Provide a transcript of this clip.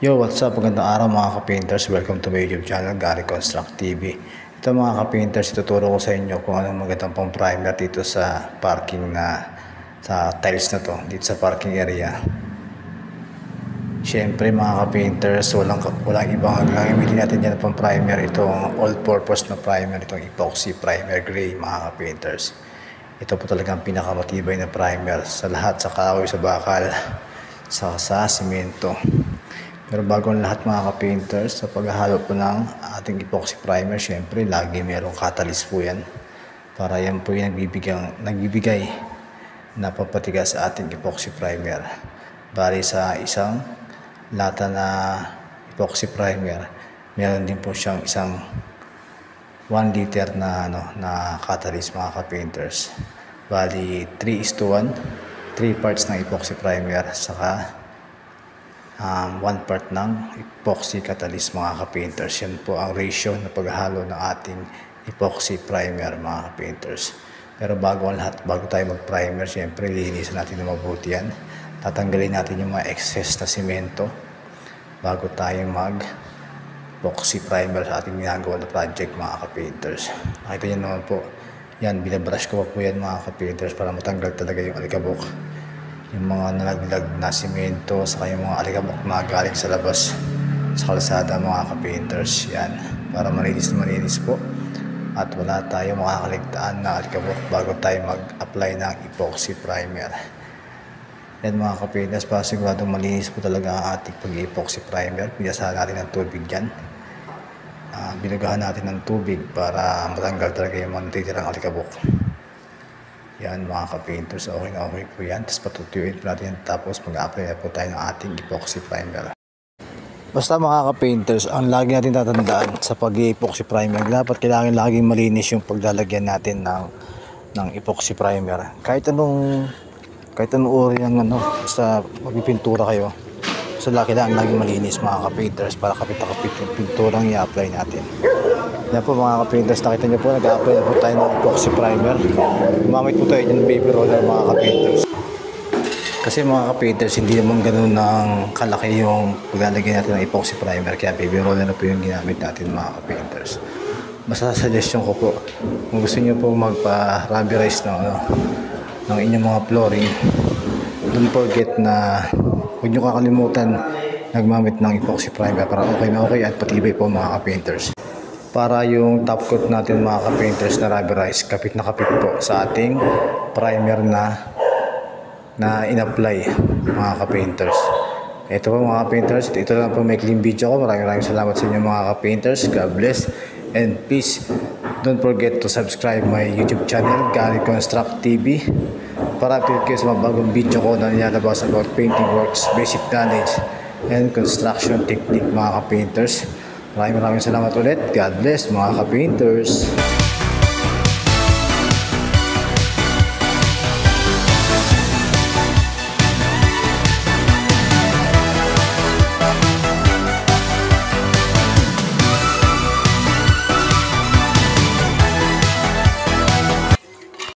Yo, what's up? Magandang araw mga ka-painters. Welcome to my YouTube channel, Gary Construct TV. Ito mga ka-painters, ituturo ko sa inyo kung anong magandang pang primer dito sa parking sa tiles na to, dito sa parking area. Siyempre mga ka-painters, walang ibang gagamitin natin dyan pang primer. Itong all-purpose na primer, itong epoxy primer gray mga ka-painters. Ito po talagang pinakamatibay na primer sa lahat, sa kahoy, sa bakal, sa simento. Pero bago ang lahat mga ka-painters, sa paghahalo po ng ating epoxy primer, syempre lagi merong catalyst po yan. Para yan po yung nagbibigay na papatigas sa ating epoxy primer. Bali sa isang lata na epoxy primer, meron din po siyang isang 1 liter na catalyst mga ka-painters. Bali 3:1, 3 parts ng epoxy primer, saka 1 part ng epoxy catalyst mga ka-painters. Yan po ang ratio na paghalo ng ating epoxy primer mga ka-painters. Pero bago ang lahat, bago tayo mag-primer, siyempre linisan natin na mabuti yan. Tatanggalin natin yung mga excess na simento bago tayo mag-epoxy primer sa ating ginagawa na project mga ka-painters. Nakita nyo naman po, yan, binabrush ko po yan mga ka-painters para matanggal talaga yung alikabok, yung mga nalaglag na simento, saka yung mga alikabok na galing sa labas sa kalsada mga ka-painters. Yan, para malinis po at wala tayong makakaligtaan na alikabok bago tayo mag-apply ng epoxy primer. Yan mga ka-painters, para siguradong malinis po talaga ang ating pag-epoxy primer, pinasahan natin ng tubig yan. Binagahan natin ng tubig para matanggal talaga yung mga natitirang alikabok. Yan mga ka-painters, okay na okay po yan. Tapos patutuyuin po natin yan, tapos mag-apply na po tayo ng ating epoxy primer. Basta mga ka-painters, ang lagi natin tatandaan sa pag-epoxy primer, dapat kailangan laging malinis yung paglalagyan natin ng epoxy primer. Kahit anong uri ng basta magpipintura kayo, basta kailangan laging malinis mga ka-painters para kapit na kapit yung pinturang i-apply natin. Yan po mga ka-painters, nakita nyo po, nag-apply na po tayo ng epoxy primer. Gumamit po tayo ng baby roller mga ka-painters. Kasi mga ka-painters, hindi naman ganun ng kalaki yung paglalagay natin ng epoxy primer. Kaya baby roller na po yung ginamit natin mga ka-painters. Basta suggestion ko po, kung gusto nyo po magpa-rubberize ng inyong mga flooring, don't forget na huwag nyo kakalimutan nagmamit ng epoxy primer para okay na okay at patibay po mga ka-painters. Para yung top coat natin mga ka-painters na rubberize, kapit na kapit po sa ating primer na in-apply mga ka-painters. Ito po mga ka-painters, ito lang po may clean video ko. Maraming salamat sa inyo mga ka-painters. God bless and peace. Don't forget to subscribe my YouTube channel, Gary Construct TV, para update kayo sa mga bagong video ko na nilalabas about painting works, basic knowledge, and construction technique mga ka-painters. Maraming salamat ulit. God bless mga ka-painters.